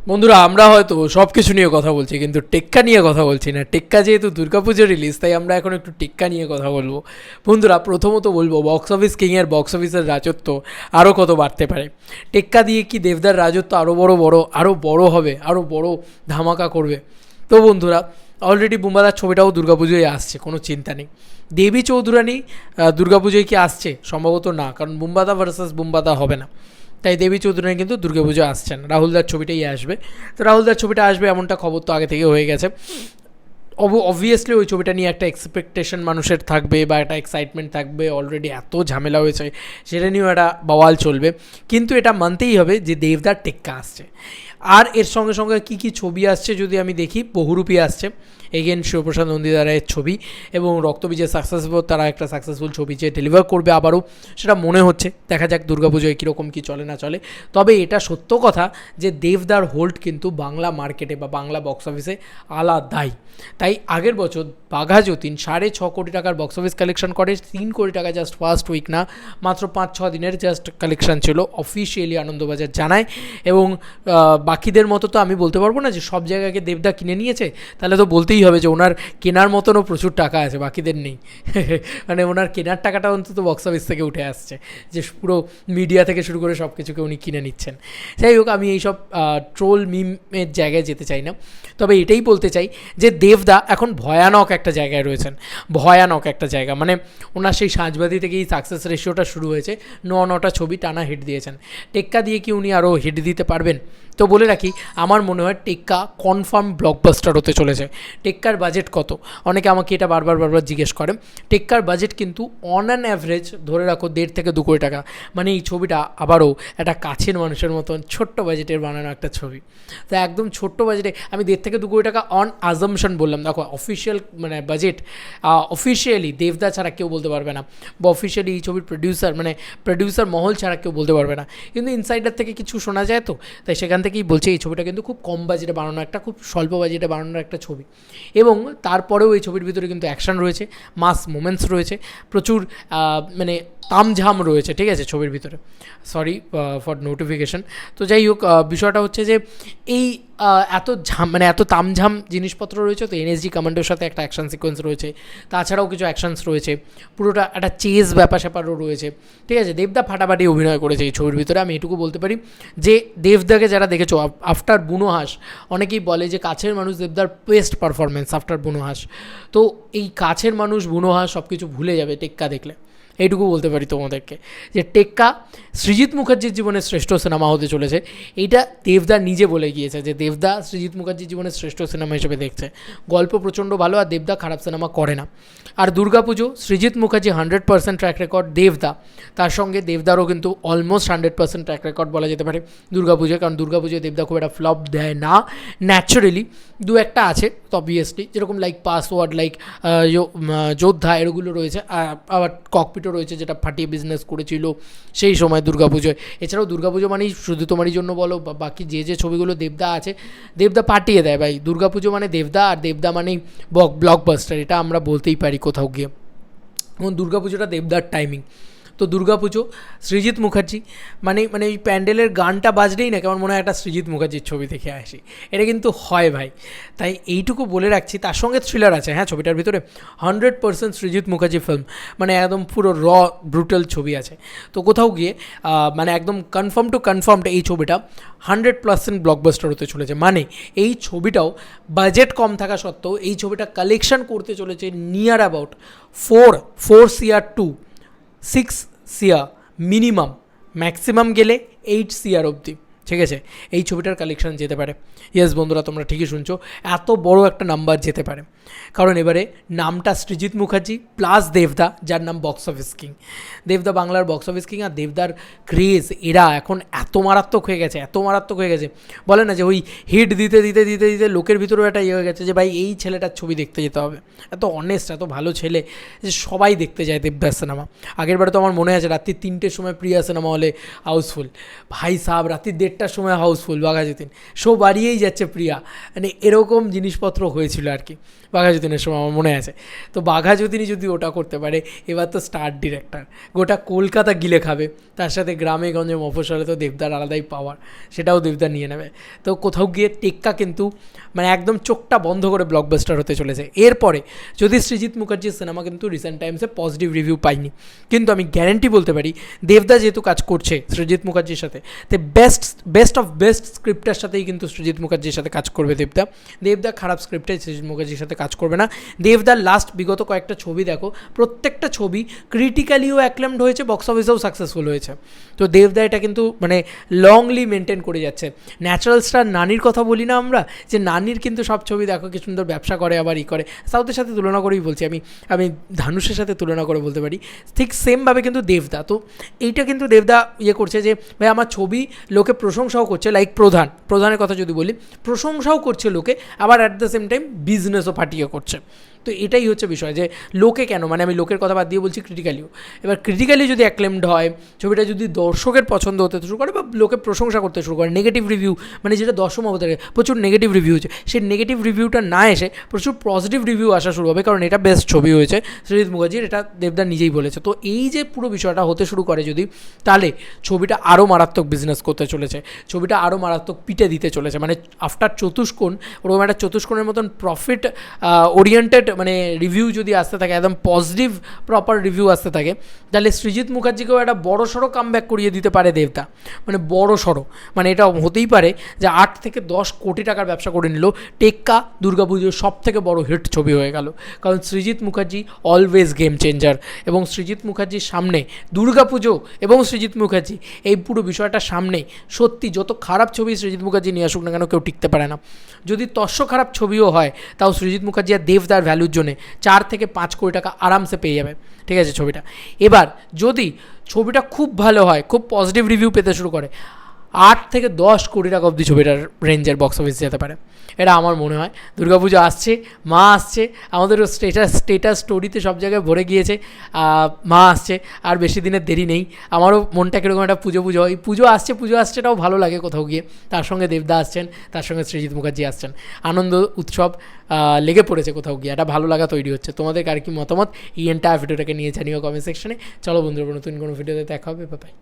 বন্ধুরা, আমরা হয়তো সব কিছু নিয়ে কথা বলছি, কিন্তু টেক্কা নিয়ে কথা বলছি না। টেক্কা যেহেতু দুর্গাপুজোর রিলিজ, তাই আমরা এখন একটু টেক্কা নিয়ে কথা বলবো। বন্ধুরা, প্রথমত বলবো, বক্স অফিস কিংয়ের বক্স অফিসের রাজত্ব আরও কত বাড়তে পারে। টেক্কা দিয়ে কি দেবদার রাজত্ব আরও বড় হবে, আরও বড় ধামাকা করবে? তো বন্ধুরা, অলরেডি বুম্বাদার ছবিটাও দুর্গাপুজোয় আসছে, কোনো চিন্তা নেই। দেবী চৌধুরানী দুর্গাপুজোয় কি আসছে? সম্ভবত না, কারণ বুম্বাদা ভার্সাস বুম্বাদা হবে না। তাই দেবী চৌধুরানী কিন্তু দুর্গাপুজো আসছেন, রাহুলদার ছবিটাই আসবে। তো রাহুলদার ছবিটা আসবে এমনটা খবর তো আগে থেকে হয়ে গেছে। অবভিয়াসলি ওই ছবিটা নিয়ে একটা এক্সপেকটেশন মানুষের থাকবে বা একটা এক্সাইটমেন্ট থাকবে। অলরেডি এত ঝামেলা হয়েছে, সেটা নিয়েও একটা বাওয়াল চলবে। কিন্তু এটা মানতেই হবে যে দেবদার টেক্কা আসছে। আর এর সঙ্গে সঙ্গে কী কী ছবি আসছে যদি আমি দেখি, বহুরূপী আসছে, এগেন শিবপ্রসাদ নন্দীদারের ছবি, এবং রক্তবীজের সাকসেসফুল, তারা একটা সাকসেসফুল ছবি যে ডেলিভার করবে আবারও, সেটা মনে হচ্ছে। দেখা যাক দুর্গাপুজোয় কীরকম কী চলে না চলে। তবে এটা সত্য কথা যে দেবদার হোল্ড কিন্তু বাংলা মার্কেটে বা বাংলা বক্স অফিসে আলাদাই। তাই আগের বছর বাঘা যতীন 6.5 কোটি টাকার বক্স অফিস কালেকশন করে, 3 কোটি টাকা জাস্ট ফার্স্ট উইক না, মাত্র 5-6 দিনের জাস্ট কালেকশন ছিল, অফিসিয়ালি আনন্দবাজার জানায়। এবং বাকিদের মতো তো আমি বলতে পারবো না যে সব জায়গাকে দেবদা কিনে নিয়েছে, তাহলে তো বলতেই হবে যে ওনার কেনার মতনও প্রচুর টাকা আছে, বাকিদের নেই। মানে ওনার কেনার টাকাটা অন্তত বক্স অফিস থেকে উঠে আসছে, যে পুরো মিডিয়া থেকে শুরু করে সব কিছুকে উনি কিনে নিচ্ছেন। যাই হোক, আমি এইসব ট্রোল মিমের জায়গায় যেতে চাই না, তবে এটাই বলতে চাই যে দেবদা এখন ভয়ানক একটা জায়গায় রয়েছেন, ভয়ানক একটা জায়গা। মানে ওনার সেই সাঁঝবাতি থেকেই সাকসেস রেশিওটা শুরু হয়েছে, 9টা ছবি টানা হিট দিয়েছেন। টেক্কা দিয়ে কি উনি আরও হিট দিতে পারবেন? তো বলে রাখি, আমার মনে হয় টেক্কা কনফার্ম ব্লকবাস্টার হতে চলেছে। টেক্কার বাজেট কত? অনেকে আমাকে এটা বারবার জিজ্ঞেস করে। টেক্কার বাজেট কিন্তু অন অ্যান অ্যাভারেজ ধরে রাখো 1.5 থেকে 2 কোটি টাকা। মানে এই ছবিটা আবারও একটা কাছের মানুষের মতন ছোট্ট বাজেটের বানানো একটা ছবি। তো একদম ছোট্ট বাজেটে আমি 1.5 থেকে 2 কোটি টাকা অন আজামশন বললাম। দেখো, অফিসিয়াল মানে বাজেট অফিসিয়ালি দেবদা ছাড়া কেউ বলতে পারবে না, বা অফিসিয়ালি এই ছবির প্রডিউসার মহল ছাড়া কেউ বলতে পারবে না। কিন্তু ইনসাইডার থেকে কিছু শোনা যায়, তো তাই সেখান থেকেই বলছে এই ছবিটা কিন্তু খুব কম বাজেটে বানানো, একটা খুব স্বল্প বাজেটে বানানোর একটা ছবি। এবং তারপরেও এই ছবির ভিতরে কিন্তু অ্যাকশন রয়েছে, মাস মোমেন্টস রয়েছে, প্রচুর মানে তামঝাম রয়েছে, ঠিক আছে, ছবির ভিতরে। Sorry for notification. তো যাই হোক, বিষয়টা হচ্ছে যে এই এত তামঝাম জিনিসপত্র রয়েছে। তো এনএসজি কমান্ডোর সাথে একটা অ্যাকশন সিকোয়েন্স রয়েছে, তাছাড়াও কিছু অ্যাকশনস রয়েছে, পুরোটা একটা চেজ ব্যাপার স্যাপারও রয়েছে, ঠিক আছে। দেবদা ফাটাফাটি অভিনয় করেছে এই ছবির ভিতরে। আমি এটুকু বলতে পারি যে দেবদাকে যারা দেখেছো আফটার বুনোহাস, অনেকেই বলে যে কাছের মানুষ দেবদার বেস্ট পারফরমেন্স আফটার বুনোহাস। তো এই কাছের মানুষ বুনোহাস সব কিছু ভুলে যাবে টেক্কা দেখলে, এইটুকু বলতে পারি তোমাদেরকে, যে টেক্কা সৃজিত মুখার্জির জীবনের শ্রেষ্ঠ সিনেমা হতে চলেছে। এইটা দেবদা নিজে বলে গিয়েছে যে দেবদা সৃজিত মুখার্জির জীবনের শ্রেষ্ঠ সিনেমা হিসেবে দেখছে। গল্প প্রচণ্ড ভালো, আর দেবদা খারাপ সিনেমা করে না। আর দুর্গাপুজো, সৃজিত মুখার্জি 100% ট্র্যাক রেকর্ড, দেবদা তার সঙ্গে দেবদারও কিন্তু অলমোস্ট 100% ট্র্যাক রেকর্ড বলা যেতে পারে দুর্গাপুজোয়। কারণ দুর্গাপুজোয় দেবদা খুব একটা ফ্লপ দেয় না, ন্যাচারালি দু একটা আছে অবভিয়াসলি, যেরকম লাইক পাসওয়ার্ড, লাইক যোদ্ধা, এগুলো রয়েছে। আবার ককপিটও রয়েছে, যেটা ফাটিয়ে বিজনেস করেছিল সেই সময় দুর্গাপুজোয়। এছাড়াও দুর্গাপুজো মানেই শুধু তোমারই জন্য বলো, বাকি যে ছবিগুলো দেবদা আছে, দেবদা পাঠিয়ে দেয় ভাই। দুর্গাপুজো মানে দেবদা, আর দেবদা মানেই ব্লকবাস্টার, এটা আমরা বলতেই পারি কোথাও গিয়ে। এবং দুর্গাপুজোটা দেবদার টাইমিং। তো দুর্গাপুজো, সৃজিত মুখার্জি, মানে এই প্যান্ডেলের গানটা বাজলেই না কেমন মনে হয় একটা সৃজিত মুখার্জির ছবি দেখে আসি, এটা কিন্তু হয় ভাই। তাই এইটুকু বলে রাখছি। তার সঙ্গে থ্রিলার আছে, হ্যাঁ, ছবিটার ভিতরে 100% সৃজিত মুখার্জি ফিল্ম, মানে একদম পুরো ব্রুটাল ছবি আছে। তো কোথাও গিয়ে মানে একদম কনফার্মড এই ছবিটা 100% ব্লকবাস্টার হতে চলেছে। মানে এই ছবিটাও বাজেট কম থাকা সত্ত্বেও এই ছবিটা কালেকশন করতে চলেছে near about 4 CR to 6 CR minimum, maximum গেলে 8 CR অবধি, ঠিক আছে, এই ছবিটার কালেকশন যেতে পারে। ইয়েস বন্ধুরা, তোমরা ঠিকই শুনছো, এত বড় একটা নাম্বার যেতে পারে। কারণ এবারে নামটা সৃজিত মুখার্জি প্লাস দেবদা, যার নাম বক্স অফিস কিং। দেবদা বাংলার বক্স অফিস কিং, আর দেবদার ক্রেজ এরা এখন এত মারাত্মক হয়ে গেছে, বলে না যে ওই হিট দিতে লোকের ভিতরেও একটা ইয়ে হয়ে গেছে যে ভাই এই ছেলেটার ছবি দেখতে যেতে হবে। এত অনেস্ট, এত ভালো ছেলে যে সবাই দেখতে যায় দেবদার সিনেমা। আগের বারে তো আমার মনে আছে রাত্রি 3টের সময় প্রিয়া সিনেমা হলে হাউসফুল, ভাই সাহেব রাত্রি 1:30টার সময় হাউসফুল বাঘাযতীন, শো বাড়িয়েই যাচ্ছে প্রিয়া, মানে এরকম জিনিসপত্র হয়েছিল আর কি বাঘাযতীনের সময়, আমার মনে আছে। তো বাঘাযতীনই যদি ওটা করতে পারে, এবার তো স্টার ডিরেক্টর গোটা কলকাতা গিলে খাবে। তার সাথে গ্রামে গঞ্জে মফস্বলে তো দেবদার আলাদাই পাওয়ার, সেটাও দেবদার নিয়ে নেবে। তো কোথাও গিয়ে টেক্কা কিন্তু মানে একদম চোখটা বন্ধ করে ব্লকবাস্টার হতে চলেছে। এরপরে যদি সৃজিত মুখার্জির সিনেমা কিন্তু রিসেন্ট টাইমসে পজিটিভ রিভিউ পাইনি, কিন্তু আমি গ্যারেন্টি বলতে পারি দেবদা যেহেতু কাজ করছে সৃজিত মুখার্জির সাথে, তো বেস্ট অফ বেস্ট স্ক্রিপ্টের সাথেই কিন্তু সৃজিত মুখার্জির সাথে কাজ করবে দেবদা খারাপ স্ক্রিপ্টে সৃজিত মুখার্জির সাথে কাজ করবে না। দেবদার লাস্ট বিগত কয়েকটা ছবি দেখো, প্রত্যেকটা ছবি ক্রিটিক্যালিও অ্যাক্লেমড হয়েছে, বক্স অফিসেও সাকসেসফুল হয়েছে। তো দেবদা এটা কিন্তু মানে লংলি মেনটেন করে যাচ্ছে। ন্যাচারাল স্টার নানির কথা বলি না আমরা, যে নানির কিন্তু সব ছবি দেখো কি সুন্দর ব্যবসা করে, আবার করে সাউথের সাথে তুলনা করেই বলছি আমি ধানুষের সাথে তুলনা করে বলতে পারি, ঠিক সেমভাবে কিন্তু দেবদা, তো এইটা কিন্তু দেবদা করছে যে ভাই আমার ছবি লোকে প্রশংসাও করছে, লাইক প্রধানের কথা যদি বলি, প্রশংসাও করছে লোকে, আবার অ্যাট দ্য সেম টাইম বিজনেসও ফাটিয়ে করছে। তো এটাই হচ্ছে বিষয়, যে লোকে কেন, মানে আমি লোকের কথা বাদ দিয়ে বলছি ক্রিটিক্যালিও, এবার ক্রিটিক্যালি যদি অ্যাক্লেমড হয়, ছবিটা যদি দর্শকের পছন্দ হতে শুরু করে বা লোকে প্রশংসা করতে শুরু করে, নেগেটিভ রিভিউ মানে যেটা দশম অবতারে প্রচুর নেগেটিভ রিভিউ হচ্ছে, সেই নেগেটিভ রিভিউটা না এসে প্রচুর পজিটিভ রিভিউ আসা শুরু হবে, কারণ এটা বেস্ট ছবি হয়েছে সৃজিত মুখার্জির, এটা দেবদা নিজেই বলেছে। তো এই যে পুরো বিষয়টা হতে শুরু করে যদি, তাহলে ছবিটা আরও মারাত্মক বিজনেস করতে চলেছে, ছবিটা আরও মারাত্মক পিটে দিতে চলেছে, মানে আফটার চতুষ্কোণ ওরকম একটা চতুষ্কোণের মতন প্রফিট ওরিয়েন্টেড মানে রিভিউ যদি আসতে থাকে, একদম পজিটিভ প্রপার রিভিউ আসতে থাকে, তাহলে সৃজিত মুখার্জিকেও একটা বড় সড়ো কামব্যাক করিয়ে দিতে পারে দেবদা, মানে বড় সড়ো, মানে এটা হতেই পারে যে 8 থেকে 10 কোটি টাকার ব্যবসা করে নিল, টেক্কা দুর্গাপুজোর সব থেকে বড় হিট ছবি হয়ে গেল, কারণ Srijit Mukherjee always game changer, এবং সৃজিত মুখার্জির সামনে দুর্গাপুজো এবং সৃজিত মুখার্জি এই পুরো বিষয়টা সামনে সত্যি যত খারাপ ছবি সৃজিত মুখার্জি নিয়ে আসুক না কেন কেউ টিকতে পারে না। যদি খারাপ ছবিও হয় তাও সৃজিত মুখার্জি আর দেবদার ভ্যালুর জন্য 4 থেকে 5 কোটি টাকা আরামসে পেয়ে যাবে, ঠিক আছে ছবিটা। এবার যদি ছবিটা খুব ভালো হয়, খুব পজিটিভ রিভিউ পেতে শুরু করে, 8 থেকে 10 কোটি টাকা অবধি ছবিটার রেঞ্জের বক্স অফিস যেতে পারে, এটা আমার মনে হয়। দুর্গাপুজো আসছে, মা আসছে, আমাদেরও স্টেটাস স্টোরিতে সব জায়গায় ভরে গিয়েছে, মা আসছে, আর বেশি দিনের দেরি নেই। আমারও মনটা কীরকম একটা পুজো হয়, পুজো আসছে এটাও ভালো লাগে কোথাও গিয়ে, তার সঙ্গে দেবদা আসছেন, তার সঙ্গে সৃজিত মুখার্জি আসছেন, আনন্দ উৎসব লেগে পড়েছে কোথাও গিয়ে, একটা ভালো লাগা তৈরি হচ্ছে। তোমাদের আর কি মতামত এই এন্টায়ার ভিডিওটাকে নিয়ে জানিও কমেন্ট সেকশনে। চলো বন্ধুরা, নতুন কোনো ভিডিওতে দেখা হবে, বাই।